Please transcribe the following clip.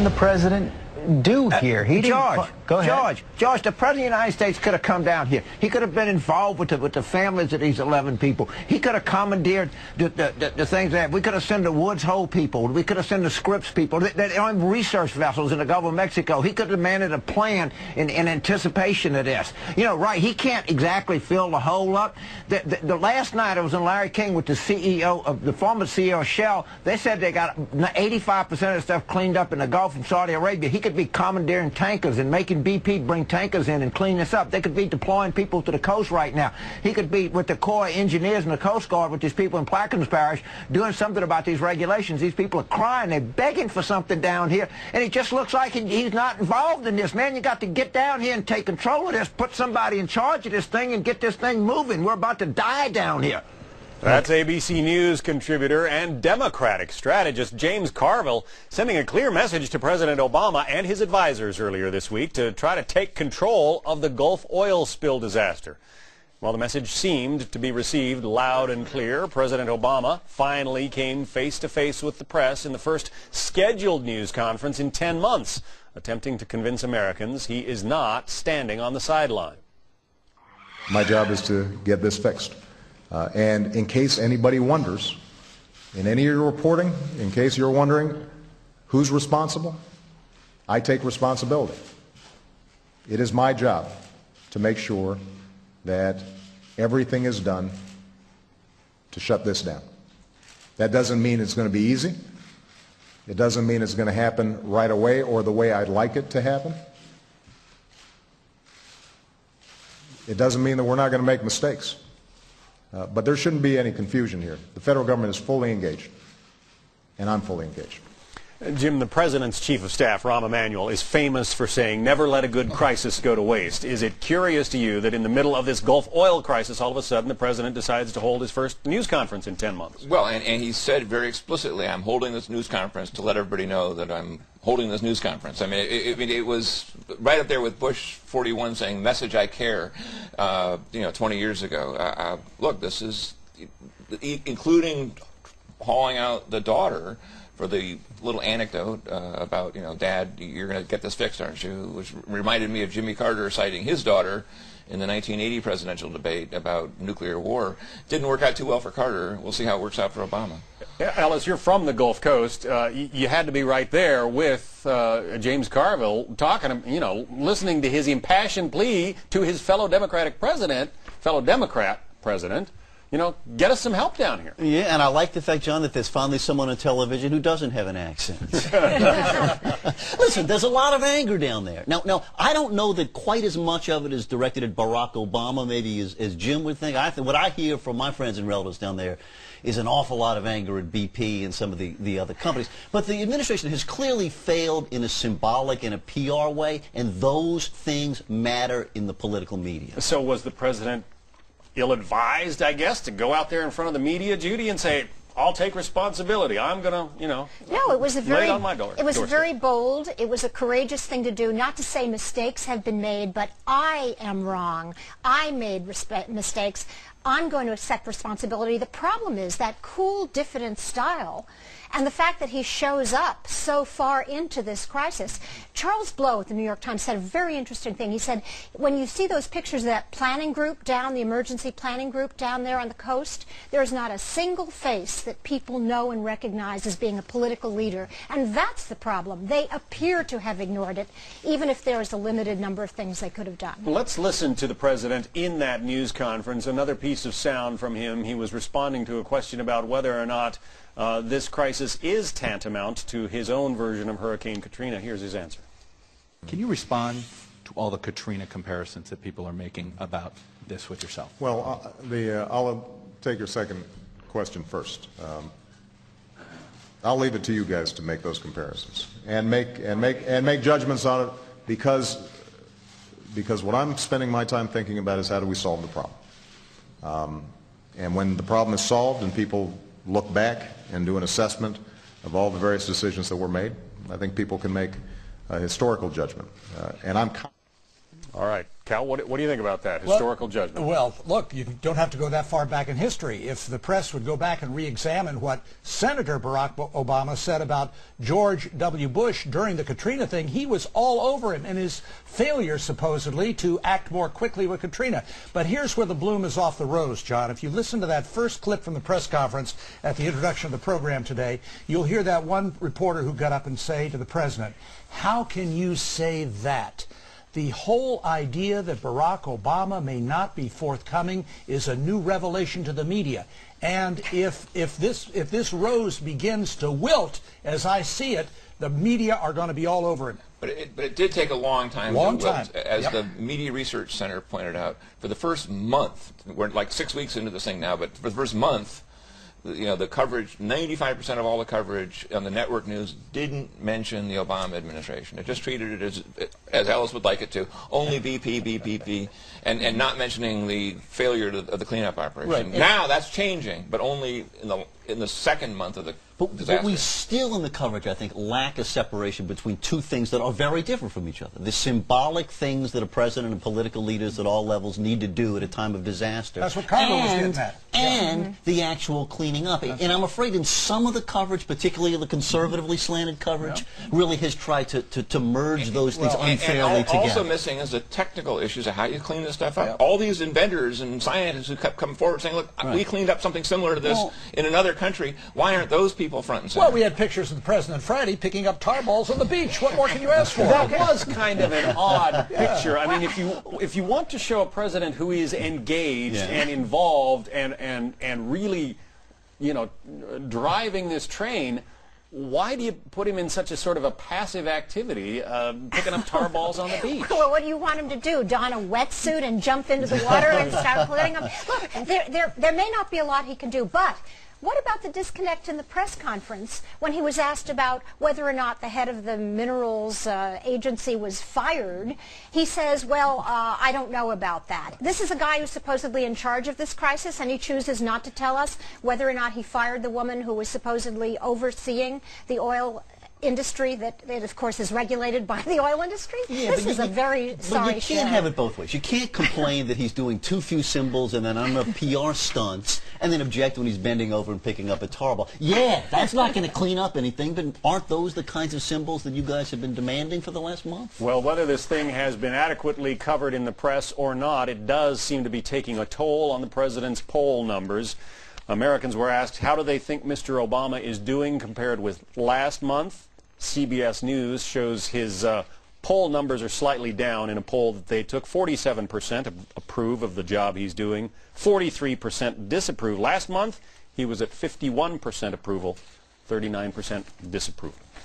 the president do here? He didn't. Go ahead. George, the President of the United States could have come down here. He could have been involved with the families of these 11 people. He could have commandeered the things that we could have sent the Woods Hole people. We could have sent the Scripps people. They own research vessels in the Gulf of Mexico. He could have demanded a plan in anticipation of this. You know, right? He can't exactly fill the hole up. The last night I was in Larry King with the CEO of the former CEO of Shell. They said they got 85% of the stuff cleaned up in the Gulf from Saudi Arabia. He could be commandeering tankers and making BP bring tankers in and clean this up. They could be deploying people to the coast right now. He could be with the Corps of Engineers and the Coast Guard with these people in Plaquemines Parish doing something about these regulations. These people are crying. They're begging for something down here, and it just looks like he's not involved in this. Man, you got to get down here and take control of this, put somebody in charge of this thing, and get this thing moving. We're about to die down here. That's ABC News contributor and Democratic strategist James Carville sending a clear message to President Obama and his advisors earlier this week to try to take control of the Gulf oil spill disaster. While the message seemed to be received loud and clear, President Obama finally came face-to-face with the press in the first scheduled news conference in 10 months, attempting to convince Americans he is not standing on the sideline. My job is to get this fixed. And in case anybody wonders, in any of your reporting, in case you're wondering who's responsible, I take responsibility. It is my job to make sure that everything is done to shut this down. That doesn't mean it's going to be easy. It doesn't mean it's going to happen right away or the way I'd like it to happen. It doesn't mean that we're not going to make mistakes. But there shouldn't be any confusion here. The federal government is fully engaged, and I'm fully engaged. Jim, the President's Chief of Staff, Rahm Emanuel, is famous for saying, never let a good crisis go to waste. Is it curious to you that in the middle of this Gulf oil crisis, all of a sudden the President decides to hold his first news conference in 10 months? Well, and he said very explicitly, I'm holding this news conference to let everybody know that I'm holding this news conference. I mean, it was right up there with Bush 41 saying, message I care, 20 years ago. Look, this is, including hauling out the daughter for the little anecdote about, Dad, you're going to get this fixed, aren't you? Which reminded me of Jimmy Carter citing his daughter in the 1980 presidential debate about nuclear war. Didn't work out too well for Carter. We'll see how it works out for Obama. Yeah, Ellis, you're from the Gulf Coast. You had to be right there with James Carville talking, listening to his impassioned plea to his fellow Democrat president, get us some help down here. Yeah, and I like the fact, John, that there's finally someone on television who doesn't have an accent. Listen, there's a lot of anger down there. Now, I don't know that quite as much of it is directed at Barack Obama, maybe as Jim would think. What I hear from my friends and relatives down there is an awful lot of anger at BP and some of the other companies. But the administration has clearly failed in a symbolic and a PR way, and those things matter in the political media. So was the president ill-advised, I guess, to go out there in front of the media, Judy, and say, I'll take responsibility. I'm going to, No, it was a very, it was very bold. It was a courageous thing to do. Not to say mistakes have been made, but I am wrong. I made mistakes. I'm going to accept responsibility. The problem is that cool, diffident style and the fact that he shows up so far into this crisis. Charles Blow at the New York Times said a very interesting thing. He said, when you see those pictures of that planning group down, the emergency planning group down there on the coast, there is not a single face that people know and recognize as being a political leader. And that's the problem. They appear to have ignored it, even if there is a limited number of things they could have done. Let's listen to the president in that news conference. Another piece of sound from him. He was responding to a question about whether or not this crisis is tantamount to his own version of Hurricane Katrina. Here's his answer. Can you respond to all the Katrina comparisons that people are making about this with yourself? Well, I'll take your second question first. I'll leave it to you guys to make those comparisons and make judgments on it because what I'm spending my time thinking about is how do we solve the problem. And when the problem is solved and people look back and do an assessment of all the various decisions that were made, I think people can make a historical judgment. And I'm all right. Cal, what do you think about that historical judgment? Well, look, you don't have to go that far back in history. If the press would go back and re-examine what Senator Barack Obama said about George W. Bush during the Katrina thing, he was all over him in his failure, supposedly, to act more quickly with Katrina. But here's where the bloom is off the rose, John. If you listen to that first clip from the press conference at the introduction of the program today, you'll hear that one reporter who got up and say to the president, "How can you say that? The whole idea that Barack Obama may not be forthcoming is a new revelation to the media. And if this rose begins to wilt, as I see it, the media are going to be all over it." But it did take a long time. As the Media Research Center pointed out, for the first month, we're like 6 weeks into this thing now, but for the first month, the coverage, 95% of all the coverage on the network news didn't mention the Obama administration. It just treated it as Ellis would like it to, only BP, and not mentioning the failure of the cleanup operation. Right. Now that's changing, but only in the second month of the disaster. But we still, in the coverage, I think, lack a separation between two things that are very different from each other. The symbolic things that a president and political leaders at all levels need to do at a time of disaster. That's what Carville was getting at. And the actual cleaning up. And I'm afraid in some of the coverage, particularly the conservatively slanted coverage, really has tried to merge those things unfairly together. Also missing is the technical issues of how you clean this stuff up. All these inventors and scientists who kept coming forward saying, look, we cleaned up something similar to this in another country. Why aren't those people front and center? Well, we had pictures of the president Friday picking up tar balls on the beach. What more can you ask for? That was kind of an odd picture. I mean, if you want to show a president who is engaged and involved and really, driving this train, why do you put him in such a sort of a passive activity, picking up tar balls on the beach? Well, what do you want him to do? Don a wetsuit and jump into the water and start cleaning them? Look, there may not be a lot he can do, but what about the disconnect in the press conference when he was asked about whether or not the head of the minerals agency was fired? He says, well, I don't know about that. This is a guy who's supposedly in charge of this crisis, and he chooses not to tell us whether or not he fired the woman who was supposedly overseeing the oil industry that of course is regulated by the oil industry. This is a very sorry But you can't have it both ways. You can't complain that he's doing too few symbols and then on PR stunts and then object when he's bending over and picking up a tar ball. Yeah, that's not going to clean up anything, but aren't those the kinds of symbols that you guys have been demanding for the last month? Well, whether this thing has been adequately covered in the press or not, it does seem to be taking a toll on the president's poll numbers. Americans were asked, how do they think Mr. Obama is doing compared with last month? CBS News shows his poll numbers are slightly down in a poll that they took. 47% approve of the job he's doing, 43% disapprove. Last month, he was at 51% approval, 39% disapproval.